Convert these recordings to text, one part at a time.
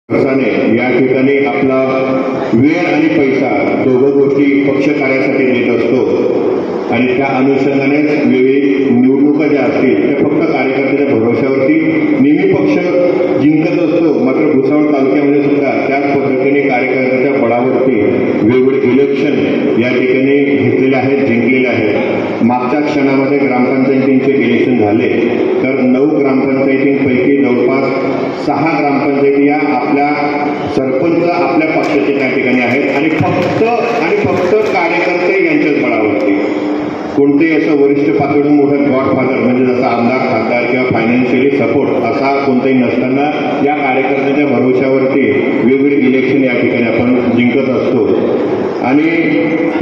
या ठिकाणी आपला वेळ आणि पैसा दोघं गोष्टी पक्ष कार्यासाठी देत असतो आणि त्या अनुषंगानेच वेगळी निवडणुका ज्या असतील त्या फक्त कार्यकर्त्याच्या भरोश्यावरती नेहमी पक्ष जिंकत असतो. मात्र भुसावळ तालुक्यामध्ये सुद्धा त्याच पद्धतीने कार्यकर्त्याच्या बळावरती वेगवेगळे इलेक्शन या ठिकाणी घेतलेले आहेत, जिंकलेले आहेत. मागच्या क्षणामध्ये ग्रामपंचायतींचे इलेक्शन झाले तर 9 ग्रामपंचायतींपैकी जवळपास 6 ग्रामपंचायती या आपल्या सरपंच आपल्या पक्षाचे त्या ठिकाणी आहेत आणि फक्त कार्यकर्ते यांच्याच बळावरती कोणतेही असं वरिष्ठ पातळीवरून मोठं गॉडफादर म्हणजे जसा आमदार, खासदार किंवा फायनान्शियली सपोर्ट असा कोणताही नसताना या कार्यकर्त्याच्या भरोश्यावरती वेगवेगळे इलेक्शन या ठिकाणी आपण जिंकत असतो. आणि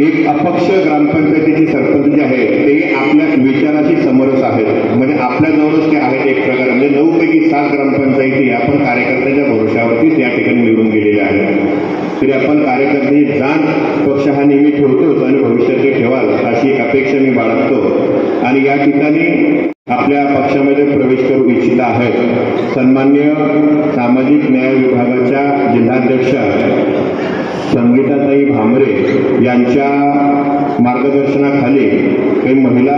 एक अपक्ष ग्रामपंचायतीचे सरपंच जे आहेत ते आपल्या विचाराशी समरस आहेत, म्हणजे आपल्याजवळच ते आहेत. एक प्रकारे म्हणजे 9 पैकी 7 ग्रामपंचायती आपण कार्यकर्त्याच्या भरोश्यावरतीच या ठिकाणी निवडून गेलेल्या आहेत. तरी आपण कार्यकर्त्याची जाण पक्ष हा नेहमी ठेवतोच आणि भविष्यातही ठेवाल अशी एक अपेक्षा मी बाळगतो. आणि या ठिकाणी आपल्या पक्षामध्ये प्रवेश करू इच्छित आहेत सन्माननीय सामाजिक न्याय विभागाच्या जिल्हाध्यक्षा संगीताताई भामरे यांच्या मार्गदर्शनाखाली काही महिला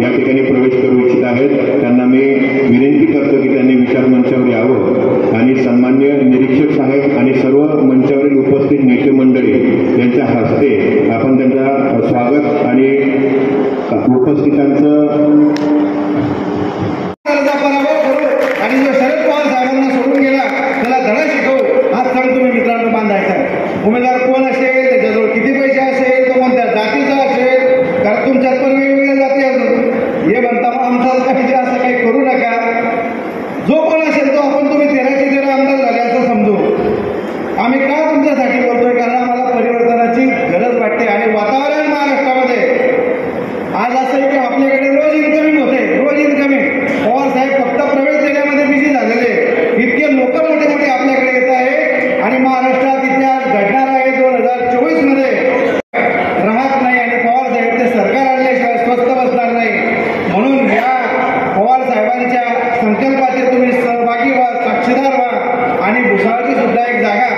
या ठिकाणी प्रवेश करू इच्छित आहेत. त्यांना मी विनंती करतो की त्यांनी विचार मंचावर यावं आणि सन्माननीय निरीक्षक साहेब आणि सर्व मंचावरील उपस्थित नेते मंडळी यांच्या हस्ते आपण त्यांचं स्वागत आणि उपस्थितांचं आणि जो शरद पवार साहेबांना सोडून गेला त्याला धडा शिकवू हा सण तुम्ही मित्रांनो बांधायचा. उमेदवार कोण असेल, त्याच्याजवळ किती पैसे असेल, तो कोणत्या जातीचा असेल, कारण तुमच्यात पण वेगवेगळ्या जाती असतात. हे म्हणता आमचाच पाहिजे असं काही करू नका. जो कोण असेल तो आपण तुम्ही 13 आमदार झाले असं समजू. आम्ही का तुमच्यासाठी बोलतोय, कारण आम्हाला परिवर्तनाची गरज वाटते. आणि वातावरण महाराष्ट्रामध्ये आज असं आहे की आपल्याकडे रोज इन्कमिंग होते, रोज इन्कमिंग. पवार साहेब फक्त प्रवेश देण्यामध्ये बिझी झालेले, इतके लोक मोठे आपल्याकडे येत आहे आणि महाराष्ट्रात इतिहास घडणार आहे 2024 मध्ये राहत नाही. आणि पवार साहेब ते सरकार आणल्याशिवाय स्वस्थ बसणार नाही. म्हणून या पवार साहेबांच्या संकल्पाचे तुम्ही सहभागी व्हा, साक्षीदार व्हा आणि भुसावळची सुद्धा एक जागा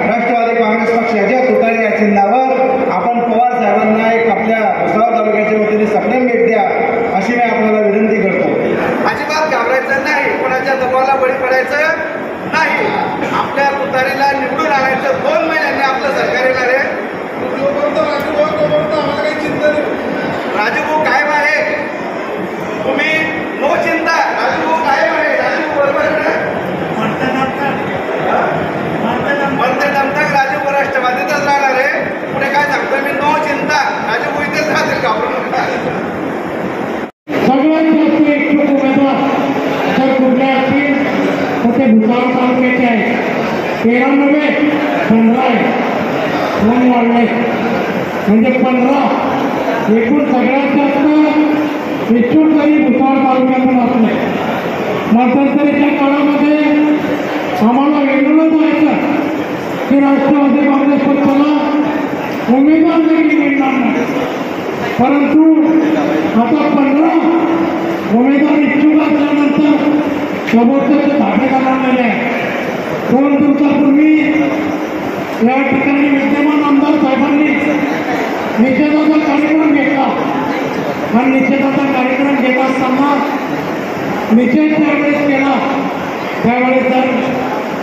राष्ट्रवादी काँग्रेस पक्षाच्या तुतारी या चिन्हावर आपण पवार साहेबांना एक आपल्या भुसावळ तालुक्याच्या वतीने सप्रेम भेट द्या अशी मी आपल्याला विनंती करतो. अजिबात घाबरायचं नाही, कोणाच्या दबावाला बळी पडायचं नाही. आपल्या तुतारीला निवडून आणायचं. 2 महिन्यांनी आपलं सरकार येणार आहे. आम्हाला काही चिंता नाही. राजूभाऊ कायम आहे, तुम्ही नो चिंता. राजूभाऊ कायम आहे. राजूभाऊ बरोबर म्हणते नंतर राजूभाऊ राष्ट्रवादीतच राहणार आहे. पुढे काय सांगतो मी, नो चिंता. राजूभाऊ इथेच राहतील का? सगळ्यात जास्त इच्छुक उमेदवार जर कुठले असतील तर ते भुसावळ तालुक्याचे आहे. 13 नव्हे 15 आहे. 2 वाढले म्हणजे 15. एकूण सगळ्यात जास्त इच्छुक तरी भुसावळ तालुक्यातून असले. मध्यंतरीच्या काळामध्ये आम्हाला वेगळं जायचं की राष्ट्रवादी काँग्रेस पक्षाला उमेदवार देखील मिळणार नाही. परंतु आता 15 उमेदवार इच्छुक असल्यानंतर समोरचे धाडे करण्यात आहे. 2 दिवसापूर्वी या ठिकाणी विद्यमान आमदार साहेबांनी निषेधाचा कार्यक्रम घेतला आणि निषेधाचा कार्यक्रम घेत असताना निषेध त्यावेळेस केला. त्यावेळेस जर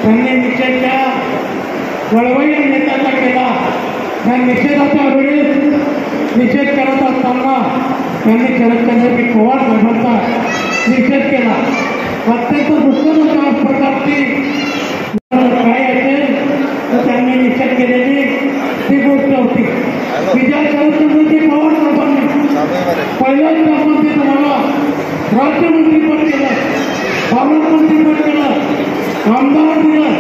त्यांनी निषेध त्या वळवय्या नेत्याचा केला. त्या निषेधाच्या वेळेस निषेध करत असताना त्यांनी शरदचंद्र पवार साहेबांचा निषेध केला. अत्यंत दुःखद अशा प्रकारची काय असेल तर त्यांनी निषेध केलेली ती गोष्ट होती की ज्या शरदचंद्र पवार साहेबांनी पहिल्याच त्यामध्ये तुम्हाला राज्यमंत्रीपद केलं, पालकमंत्रीपद केलं, आमदार दिलं.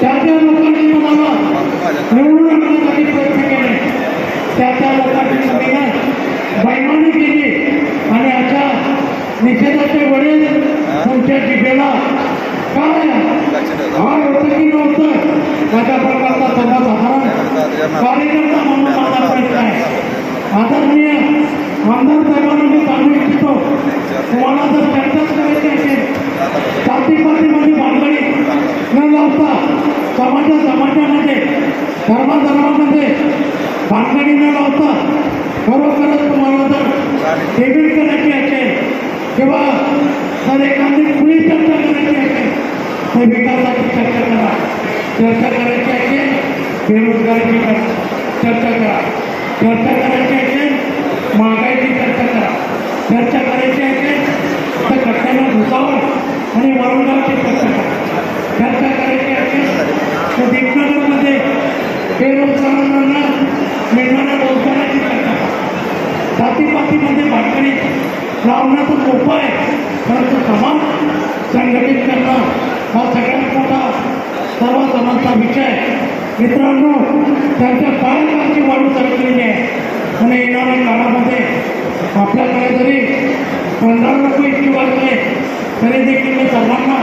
त्या लोकांनी तुम्हाला निवडून आणण्यासाठी प्रयत्न केले. त्या लोकांची तुम्ही बैमानी केली आणि अशा निषेधाच्या वेळेस तुमच्या जिभेला काय समाजामध्ये धर्मामध्ये भानगडी न लावता खरोखरच तुम्हाला जर डेबिट करायची असेल किंवा जर एखादी खुली चर्चा करायची असेल तर विकासाची चर्चा करा. चर्चा करायची असेल बेरोजगारीची चर्चा करा. चर्चा करायची असेल महागाईची चर्चा करा. चर्चा करायची असेल तर कट्ट्याला भुसावळ आणि वरुणाची चर्चा करा. चर्चा करायची असेल तर दीपनगरमध्ये बेरोजगारांना मिळणाऱ्या रोजगाराची चर्चा करा. जातीपातीमध्ये भाकरी लावण्याचा उपाय परंतु समाज संघटित करणं हा सगळ्यात मोठा सर्वसमानचा विषय. मित्रांनो, त्यांच्या कार्यकाळची वाढू सरकलेली आहे आणि येणाऱ्या काळामध्ये आपल्याकडे जरी 15 रुपये इतकी वाढले तरी देखील मी सर्वांना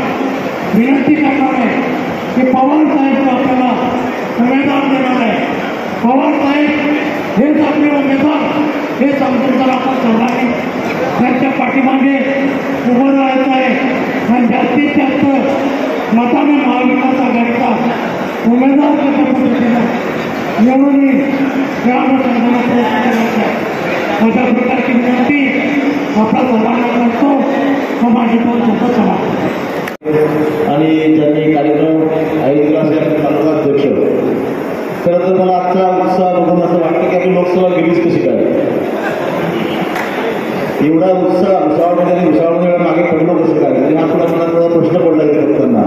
विनंती करणार आहे की पवार साहेब आपल्याला उमेदवार देणार आहे. पवार साहेब हेच आपले उमेदवार हे समजून जर आपण सर्वांनी त्यांच्या पाठीमागे उभं राहायचं आहे आणि जास्तीत जास्त मताने महाविकास आघाडीचा उमेदवार कशा पद्धतीनं निवडून या अनुषंगाने प्रयत्न करायचा आहे. अशा प्रकारची विनंती आपल्या सर्वांना करतो व माझी पण खूपच समाप्त. आणि ज्यांनी कार्यक्रम आयोजित केला असेल तालुका अध्यक्ष. खरं तर मला आजचा उत्साह बघून असं वाटतं की आपली लोकसभा गेलीच कशी काय. एवढा उत्साह भुसावळमध्ये मागे पडलो कसं काय म्हणजे हा पुन्हा मला थोडा प्रश्न पडला करताना.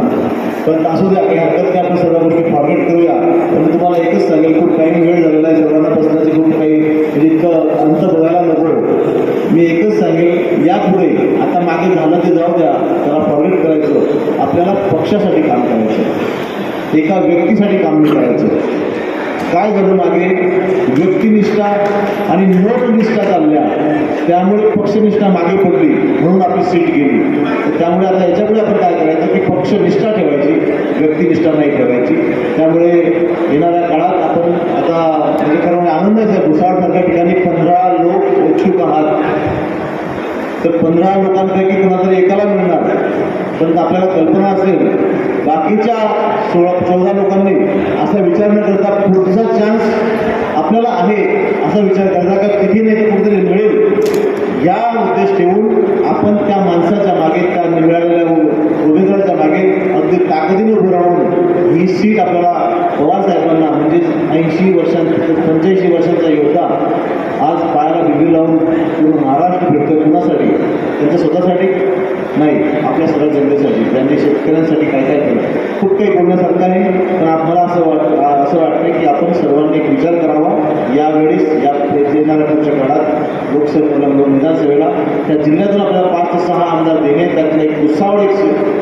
पण असू द्या, काही हरकत नाही, आपण सर्व गोष्टी फॉरवर्ड करूया. पण तुम्हाला एकच सांगेल, खूप काही वेळ झालेला आहे, सर्वांना प्रश्नाची खूप काही म्हणजे इतकं अंत बघायला नको. मी एकच सांगेल, यापुढे आता मागे झालं ते जाऊ द्या, त्याला फॉरवर्ड करायचं. आपल्याला पक्षासाठी काम करायचं, एका व्यक्तीसाठी काम नाही करायचं. काय झालं मागे व्यक्तिनिष्ठा आणि नोटनिष्ठा चालल्या, त्यामुळे पक्षनिष्ठा मागे पडली, म्हणून आपली सीट गेली. त्यामुळे आता याच्यापुढे आपण काय करायचं की पक्षनिष्ठा ठेवायची, व्यक्तिनिष्ठा नाही ठेवायची. त्यामुळे येणाऱ्या काळात आपण आता म्हणजे खरं म्हणजे आनंदाचं आहे, भुसावळसारख्या ठिकाणी 15 लोक इच्छुक आहात. तर 15 लोकांपैकी कोणातरी एकाला मिळणार. पण आपल्याला कल्पना असेल बाकीच्या 14 लोकांनी असा विचार न करता पुढचा चान्स आपल्याला आहे असा विचार करता का तिथे नाही तर कुठेतरी मिळेल या उद्देश ठेवून आपण त्या माणसाच्या मागे, त्या निवडलेल्या उमेदवाराच्या मागे अगदी ताकदीने उभं राहून ही सीट आपल्याला पवार साहेबांना म्हणजे 85 वर्षांचा योद्धा आज पायाला बिबी लावून पूर्ण महाराष्ट्र फिरतोय. कुणासाठी? त्यांच्या स्वतःसाठी नाही, आपल्या सगळ्या जनतेसाठी, त्यांनी शेतकऱ्यांसाठी काय काय केलं. खूप काही बोलण्यासारखं आहे. पण मला असं वाटतं की आपण सर्वांनी एक विचार करावा यावेळेस, या येणाऱ्या पुढच्या काळात लोकसभेला विधानसभेला त्या जिल्ह्यातून आपल्याला 5 ते 6 आमदार देणे. त्यातलं एक भुसावळ एक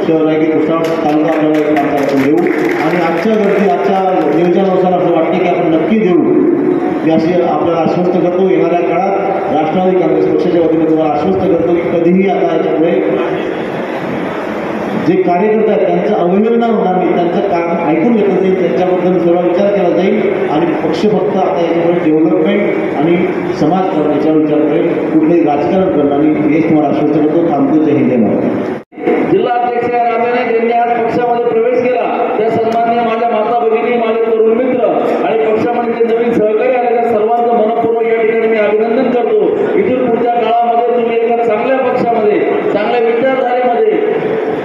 शहर आहे की भुसावळ तालुका आपल्याला एक आमदार देऊ आणि आजच्या नियोजनानुसार असं वाटतं की आपण नक्की देऊ. याशी आपल्याला आश्वस्त करतो. येणाऱ्या काळात राष्ट्रवादी काँग्रेस पक्षाच्या वतीने तुम्हाला आश्वस्त करतो की कधीही आता याच्यापुढे जे कार्यकर्ते आहेत त्यांचं अवहेलना होणार नाही, त्यांचं काम ऐकून घेतलं जाईल, त्यांच्याबद्दल सर्व विचार केला जाईल आणि पक्ष फक्त आता याच्यापुढे डेव्हलपमेंट आणि समाज याच्यावर विचार करेल, कुठलंही राजकारण करणार नाही. हेच तुम्हाला आश्वस्त करतो. थांबतो. जय हिंद. जिल्हा अध्यक्ष या नात्याने ज्यांनी आज पक्षामध्ये प्रवेश केला त्या सन्माननीय माझ्या माता भगिनी, माझे तरुण मित्र आणि पक्षामध्ये जे नवीन सहकारी आले त्या सर्वांचं मनपूर्वक या ठिकाणी मी अभिनंदन करतो. इथून पुढच्या काळामध्ये तुम्ही एका चांगल्या पक्षामध्ये, चांगल्या विचारधारेमध्ये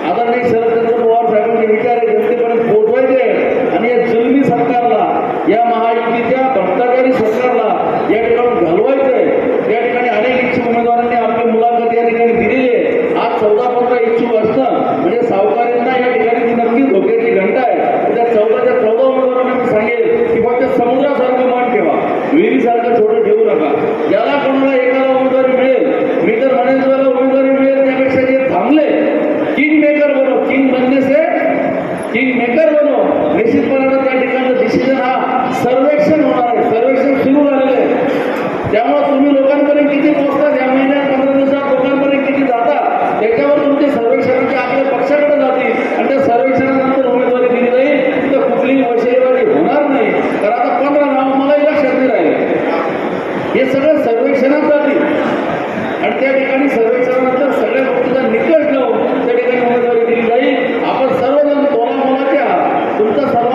आदरणीय शरदचंद्र पवार साहेबांचे विचार हे जनतेपर्यंत पोहोचवायचे आणि या जुलमी सरकारला, या महायुतीच्या भ्रष्टाचारी सरकारला या ठिकाणी घालवायचंय. या ठिकाणी अनेक इच्छुक उमेदवारांनी आपली मुलाखत या ठिकाणी दिलेली आहे. आज 14-15 इच्छुक असणं म्हणजे सावकारींना या ठिकाणी ती नक्कीच धोक्याची घंटा आहे. त्या 14च्या 14 उमेदवारांना मी सांगेल की फक्त समुद्रासारखं मान ठेवा, विहिरीसारखं छोटं ठेवू नका. ज्याला कोणाला एकाला उमेदवारी मिळेल, मी तर म्हणेन ज्याला उमेदवारी मिळेल त्यापेक्षा जे थांबले किंग मेकर बनो, किंग बनने से किंग मेकर बनो. निश्चितपणे त्या ठिकाणचं डिसिजन हा सर्वेक्षण होणार आहे. सर्वेक्षण सुरू झालेलं आहे. त्यामुळे तुम्ही लोकांपर्यंत किती पोहोचतात, या महिन्यात 15 दिवसात लोकांपर्यंत किती जातात त्याच्यावर तुमचे सर्वेक्षणाचे आपल्या पक्षाकडे जातील आणि त्या सर्वेक्षणानंतर उमेदवारी दिली जाईल. तर कुठलीही वशिलेबाजी होणार नाही. कारण आता 15 नाव मलाही लक्षात नाही राहिले. हे सगळं सर्वेक्षणात जातील आणि त्या ठिकाणी सर्वेक्षणानंतर सगळ्या गोष्टीचा निकष लावून त्या ठिकाणी उमेदवारी दिली जाईल. आपण सर्वजण तोलामोलाचे आहात. तुमचा सर्व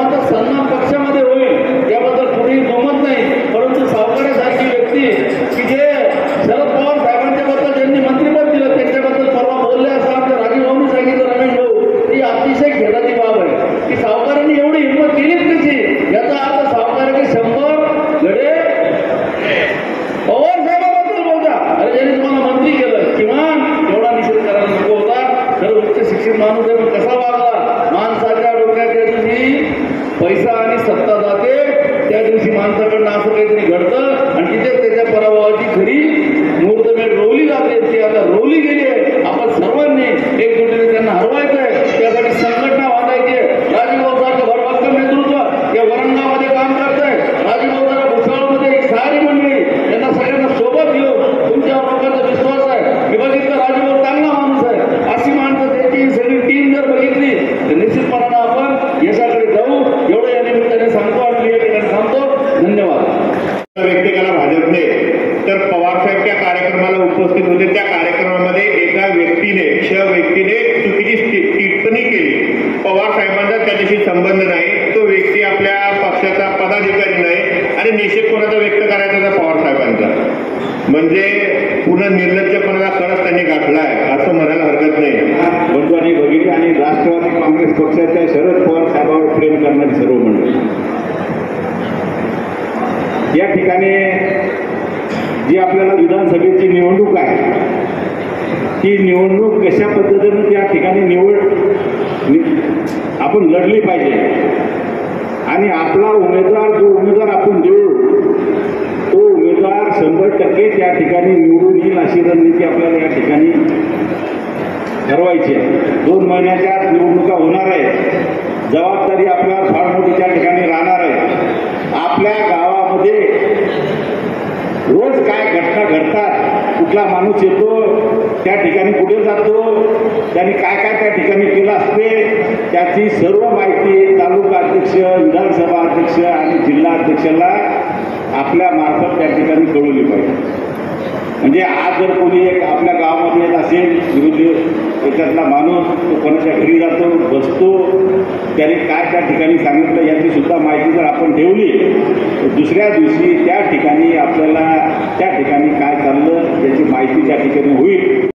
संबंध नाही, तो व्यक्ती आपल्या पक्षाचा पदाधिकारी नाही आणि निषेध कोणाचा व्यक्त करायचा तर पवार साहेबांचा. म्हणजे पुन्हा निर्लज्जपणाला कळस त्यांनी गाठलाय असं म्हणायला हरकत नाही. बंधू आणि भगिनी आणि राष्ट्रवादी काँग्रेस पक्षाच्या शरद पवार साहेबांवर प्रेम करणारी सर्व मंडळी, या ठिकाणी जी आपल्याला विधानसभेची निवडणूक आहे, ती निवडणूक कशा पद्धतीनं त्या ठिकाणी आपण लढली पाहिजे आणि आपला उमेदवार जो उमेदवार आपण देऊ तो उमेदवार 100% त्या ठिकाणी निवडून येईल अशी रणनीती आपल्याला या ठिकाणी ठरवायची आहे. 2 महिन्याच्या आत निवडणुका होणार आहे. जबाबदारी आपल्याला फार मोठी त्या ठिकाणी राहणार आहे. आपल्या गावामध्ये रोज काय घटना घडतात, कुठला माणूस येतो, त्या ठिकाणी कुठे जातो, त्यांनी काय काय त्या ठिकाणी केलं असते, त्याची सर्व माहिती तालुका अध्यक्ष, विधानसभा अध्यक्ष आणि जिल्हा अध्यक्षाला आपल्या मार्फत त्या ठिकाणी कळवली पाहिजे. म्हणजे आज जर कोणी एक आपल्या गावामध्ये येत असेल विरोधी त्याच्यातला माणूस, तो कोणाच्या घरी जातो, बसतो, त्याने काय त्या ठिकाणी सांगितलं याची सुद्धा माहिती जर आपण ठेवली तर दुसऱ्या दिवशी त्या ठिकाणी आपल्याला त्या ठिकाणी काय चाललं याची माहिती त्या ठिकाणी होईल.